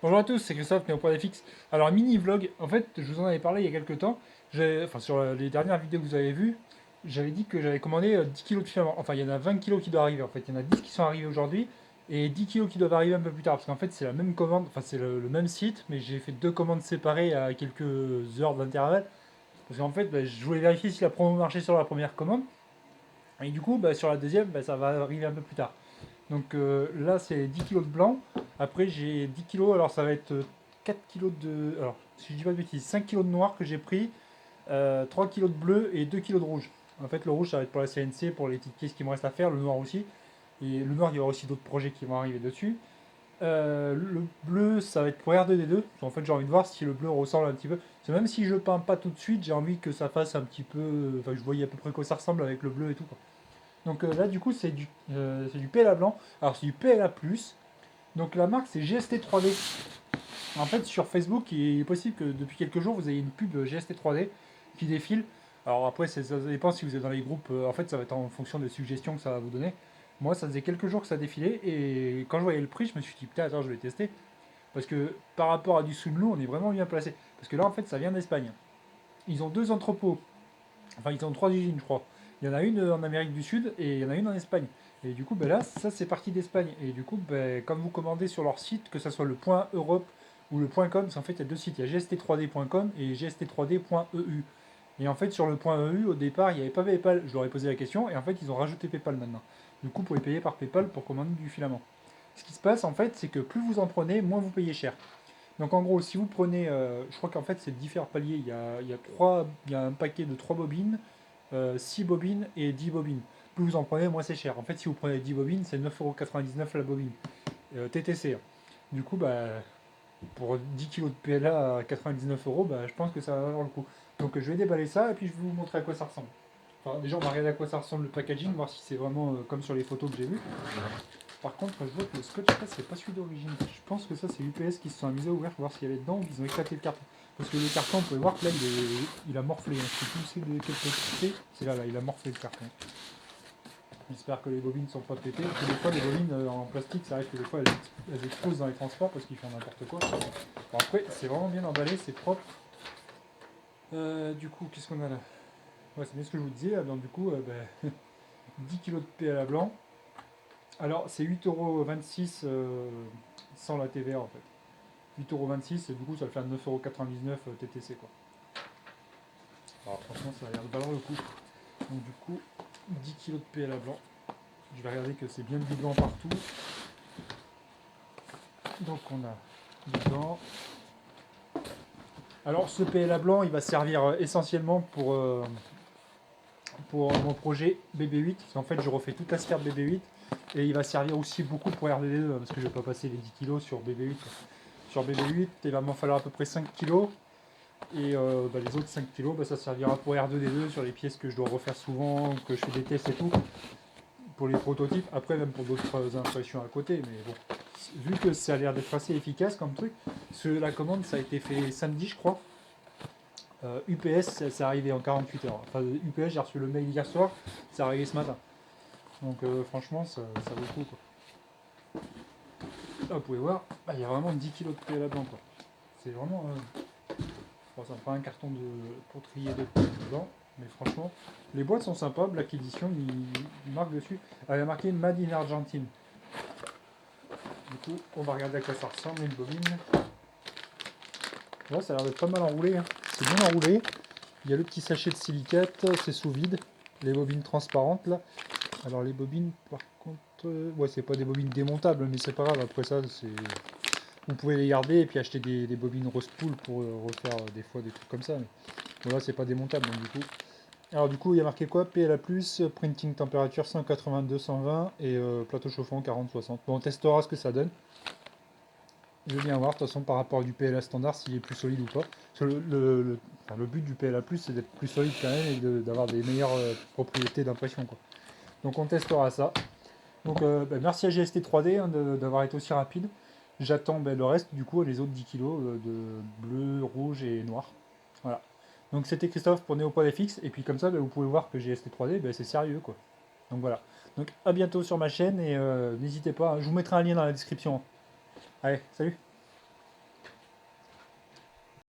Bonjour à tous, c'est Christophe, Néo.fx. Alors, mini vlog, en fait, je vous en avais parlé il y a quelques temps. Enfin, sur les dernières vidéos que vous avez vues, j'avais dit que j'avais commandé 10 kilos de filaments. Enfin, il y en a 20 kilos qui doivent arriver. En fait, il y en a 10 qui sont arrivés aujourd'hui et 10 kilos qui doivent arriver un peu plus tard. Parce qu'en fait, c'est la même commande, enfin, c'est le même site, mais j'ai fait deux commandes séparées à quelques heures d'intervalle. Parce qu'en fait, je voulais vérifier si la promo marchait sur la première commande. Et du coup, sur la deuxième, ça va arriver un peu plus tard. Donc là, c'est 10 kilos de blanc. Après, j'ai 10 kilos. Alors, ça va être 4 kilos de. Alors, si je dis pas de bêtises, 5 kilos de noir que j'ai pris, 3 kilos de bleu et 2 kilos de rouge. En fait, le rouge, ça va être pour la CNC, pour les petites pièces qui me restent à faire. Le noir aussi. Et le noir, il y aura aussi d'autres projets qui vont arriver dessus. Le bleu, ça va être pour R2D2. En fait, j'ai envie de voir si le bleu ressemble un petit peu. C'est même si je peins pas tout de suite, j'ai envie que ça fasse un petit peu. Enfin, je voyais à peu près quoi ça ressemble avec le bleu et tout, quoi. Donc là, du coup, c'est du PLA blanc. Alors, c'est du PLA+. Donc la marque, c'est GST3D. En fait, sur Facebook, il est possible que depuis quelques jours, vous ayez une pub GST3D qui défile. Alors après, ça dépend si vous êtes dans les groupes. En fait, ça va être en fonction des suggestions que ça va vous donner. Moi, ça faisait quelques jours que ça défilait. Et quand je voyais le prix, je me suis dit, putain, attends, je vais tester. Parce que par rapport à du Sunlu, on est vraiment bien placé. Parce que là, en fait, ça vient d'Espagne. Ils ont deux entrepôts. Enfin, ils ont trois usines, je crois. Il y en a une en Amérique du Sud et il y en a une en Espagne. Et du coup, là, ça, c'est parti d'Espagne. Et du coup, quand vous commandez sur leur site, que ce soit le point Europe ou le point .com, parce qu'en fait, il y a deux sites. Il y a gst3d.com et gst3d.eu. Et en fait, sur le point EU, au départ, il n'y avait pas PayPal. Je leur ai posé la question et en fait, ils ont rajouté PayPal maintenant. Du coup, vous pouvez payer par PayPal pour commander du filament. Ce qui se passe, en fait, c'est que plus vous en prenez, moins vous payez cher. Donc en gros, si vous prenez, je crois qu'en fait c'est différents paliers. Il y a un paquet de 3 bobines, 6 bobines et 10 bobines. Plus vous en prenez, moins c'est cher. En fait, si vous prenez 10 bobines, c'est 9,99€ la bobine. TTC, hein. Du coup, pour 10 kilos de PLA à 99€, je pense que ça va valoir le coup. Donc je vais déballer ça et puis je vais vous montrer à quoi ça ressemble. Enfin, déjà, on va regarder à quoi ça ressemble le packaging, voir si c'est vraiment comme sur les photos que j'ai vues. Par contre, je vois que le scotch presse, c'est pas celui d'origine. Je pense que ça, c'est UPS qui se sont amusés à ouvrir pour voir s'il y avait dedans ou qu'ils ont éclaté le carton. Parce que le carton, vous pouvez voir que là, il a morflé. Je sais plus c'est de quel côté c'est. Là, il a morflé le carton. J'espère que les bobines sont pas pétées. Parce que des fois, les bobines en plastique, ça arrive que des fois, elles explosent dans les transports parce qu'ils font n'importe quoi. Bon, après, c'est vraiment bien emballé, c'est propre. Du coup, qu'est-ce qu'on a là? Ouais, c'est bien ce que je vous disais. Donc, du coup, 10 kg de PLA blanc. Alors, c'est 8,26€ sans la TVA en fait. 8,26€ et du coup, ça le fait à 9,99€ TTC quoi. Alors, franchement, ça a l'air de valoir le coup. Donc, du coup, 10 kg de PLA blanc. Je vais regarder que c'est bien du blanc partout. Donc, on a dedans. Alors, ce PLA blanc, il va servir essentiellement pour mon projet BB8. Parce qu'en fait, je refais toute la sphère BB8. Et il va servir aussi beaucoup pour RDD2 parce que je vais pas passer les 10 kg sur BB8. Sur BB8, il va m'en falloir à peu près 5 kg. Et les autres 5 kg, ça servira pour R2D2 sur les pièces que je dois refaire souvent, que je fais des tests et tout, pour les prototypes. Après, même pour d'autres impressions à côté. Mais bon, vu que ça a l'air d'être assez efficace comme truc, la commande, ça a été fait samedi, je crois. UPS, c'est arrivé en 48 heures. Enfin, UPS, j'ai reçu le mail hier soir, c'est arrivé ce matin. Donc franchement, ça vaut le coup. Quoi. Là, vous pouvez voir, il y a vraiment 10 kg de PLA là-dedans. C'est vraiment... bon, ça me fera un carton pour trier dedans. Mais franchement, les boîtes sont sympas. Black Edition, il marque dessus. Elle a marqué Made in Argentine. Du coup, on va regarder à quoi ça ressemble. Une bobine. Ouais, ça a l'air d'être pas mal enroulé. Hein. C'est bien enroulé. Il y a le petit sachet de silicate. C'est sous vide. Les bobines transparentes là. Alors les bobines, par contre, ouais, c'est pas des bobines démontables, mais c'est pas grave. Après ça, vous pouvez les garder et puis acheter des bobines rose pool pour refaire des fois des trucs comme ça. Mais voilà, c'est pas démontable. Donc, du coup, alors du coup, il y a marqué quoi? PLA+, printing température 182-120 et plateau chauffant 40-60. Bon, on testera ce que ça donne. Je vais bien voir, de toute façon, par rapport à du PLA standard, s'il est plus solide ou pas. Parce que le but du PLA+, c'est d'être plus solide quand même et d'avoir des meilleures propriétés d'impression, quoi. Donc on testera ça. Donc merci à GST3D hein, d'avoir été aussi rapide. J'attends le reste, du coup, les autres 10 kilos de bleu, rouge et noir. Voilà. Donc c'était Christophe pour Neo.fx. Et puis comme ça, vous pouvez voir que GST3D, c'est sérieux quoi. Donc voilà. Donc à bientôt sur ma chaîne et n'hésitez pas, hein, je vous mettrai un lien dans la description. Allez, salut.